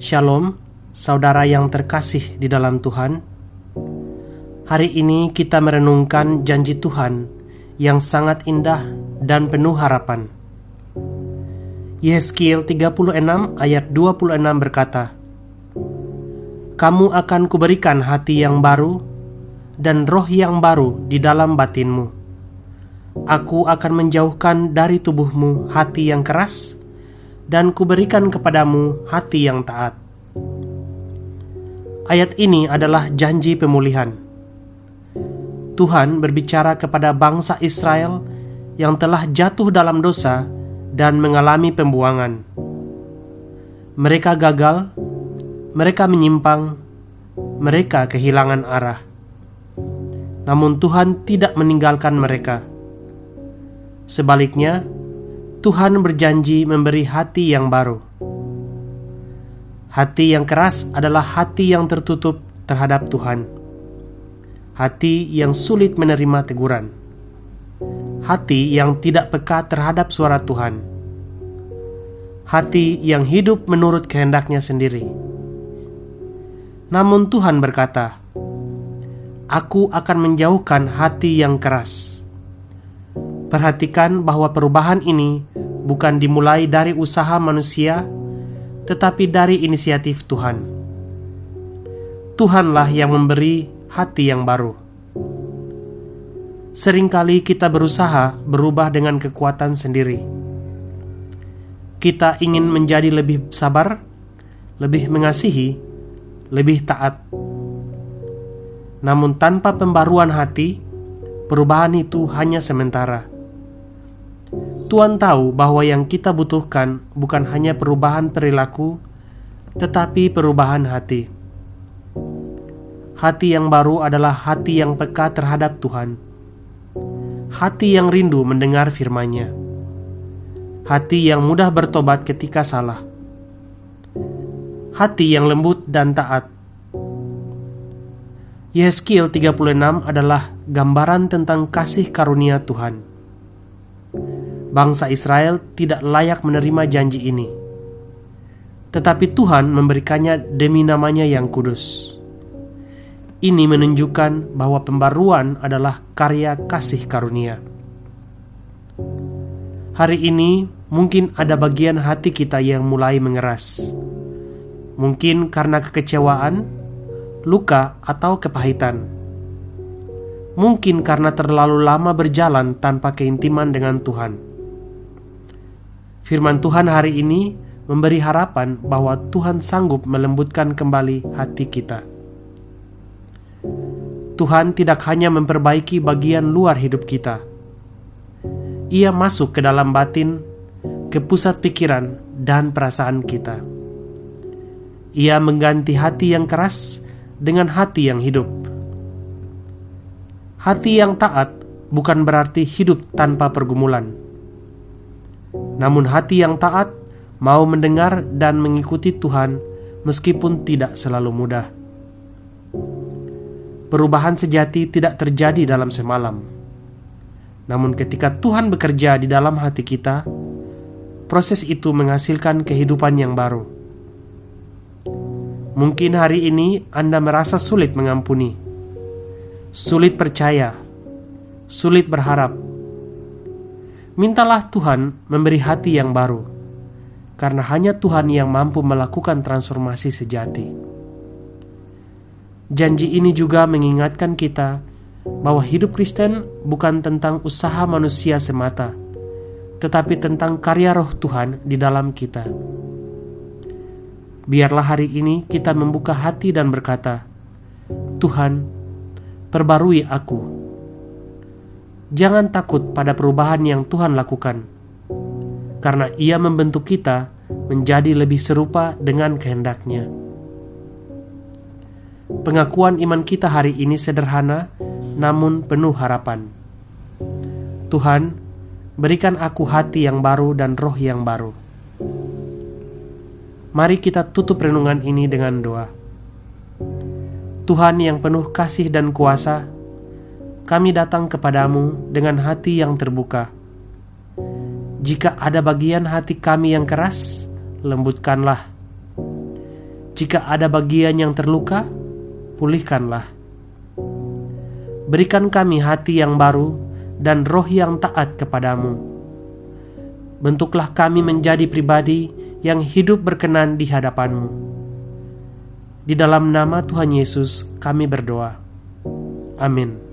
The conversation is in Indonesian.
Shalom, saudara yang terkasih di dalam Tuhan. Hari ini kita merenungkan janji Tuhan yang sangat indah dan penuh harapan. Yehezkiel 36 ayat 26 berkata, "Kamu akan kuberikan hati yang baru dan roh yang baru di dalam batinmu. Aku akan menjauhkan dari tubuhmu hati yang keras, dan kuberikan kepadamu hati yang taat." Ayat ini adalah janji pemulihan. Tuhan berbicara kepada bangsa Israel yang telah jatuh dalam dosa dan mengalami pembuangan. Mereka gagal, mereka menyimpang, mereka kehilangan arah. Namun Tuhan tidak meninggalkan mereka. Sebaliknya, Tuhan berjanji memberi hati yang baru. Hati yang keras adalah hati yang tertutup terhadap Tuhan. Hati yang sulit menerima teguran. Hati yang tidak peka terhadap suara Tuhan. Hati yang hidup menurut kehendaknya sendiri. Namun Tuhan berkata, "Aku akan menjauhkan hati yang keras." Perhatikan bahwa perubahan ini bukan dimulai dari usaha manusia, tetapi dari inisiatif Tuhan. Tuhanlah yang memberi hati yang baru. Seringkali kita berusaha berubah dengan kekuatan sendiri. Kita ingin menjadi lebih sabar, lebih mengasihi, lebih taat. Namun tanpa pembaruan hati, perubahan itu hanya sementara. Tuhan tahu bahwa yang kita butuhkan bukan hanya perubahan perilaku, tetapi perubahan hati. Hati yang baru adalah hati yang peka terhadap Tuhan. Hati yang rindu mendengar firman-Nya. Hati yang mudah bertobat ketika salah. Hati yang lembut dan taat. Yehezkiel 36 adalah gambaran tentang kasih karunia Tuhan. Bangsa Israel tidak layak menerima janji ini, tetapi Tuhan memberikannya demi namanya yang kudus. Ini menunjukkan bahwa pembaruan adalah karya kasih karunia. Hari ini mungkin ada bagian hati kita yang mulai mengeras. Mungkin karena kekecewaan, luka, atau kepahitan. Mungkin karena terlalu lama berjalan tanpa keintiman dengan Tuhan. Firman Tuhan hari ini memberi harapan bahwa Tuhan sanggup melembutkan kembali hati kita. Tuhan tidak hanya memperbaiki bagian luar hidup kita. Ia masuk ke dalam batin, ke pusat pikiran dan perasaan kita. Ia mengganti hati yang keras dengan hati yang hidup. Hati yang taat bukan berarti hidup tanpa pergumulan. Namun hati yang taat mau mendengar dan mengikuti Tuhan meskipun tidak selalu mudah. Perubahan sejati tidak terjadi dalam semalam. Namun ketika Tuhan bekerja di dalam hati kita, proses itu menghasilkan kehidupan yang baru. Mungkin hari ini Anda merasa sulit mengampuni, sulit percaya, sulit berharap. Mintalah Tuhan memberi hati yang baru, karena hanya Tuhan yang mampu melakukan transformasi sejati. Janji ini juga mengingatkan kita bahwa hidup Kristen bukan tentang usaha manusia semata, tetapi tentang karya Roh Tuhan di dalam kita. Biarlah hari ini kita membuka hati dan berkata, "Tuhan, perbarui aku." Jangan takut pada perubahan yang Tuhan lakukan, karena Ia membentuk kita menjadi lebih serupa dengan kehendak-Nya. Pengakuan iman kita hari ini sederhana, namun penuh harapan. Tuhan, berikan aku hati yang baru dan roh yang baru. Mari kita tutup renungan ini dengan doa. Tuhan yang penuh kasih dan kuasa, kami datang kepadamu dengan hati yang terbuka. Jika ada bagian hati kami yang keras, lembutkanlah. Jika ada bagian yang terluka, pulihkanlah. Berikan kami hati yang baru dan roh yang taat kepadamu. Bentuklah kami menjadi pribadi yang hidup berkenan di hadapan-Mu. Di dalam nama Tuhan Yesus kami berdoa. Amin.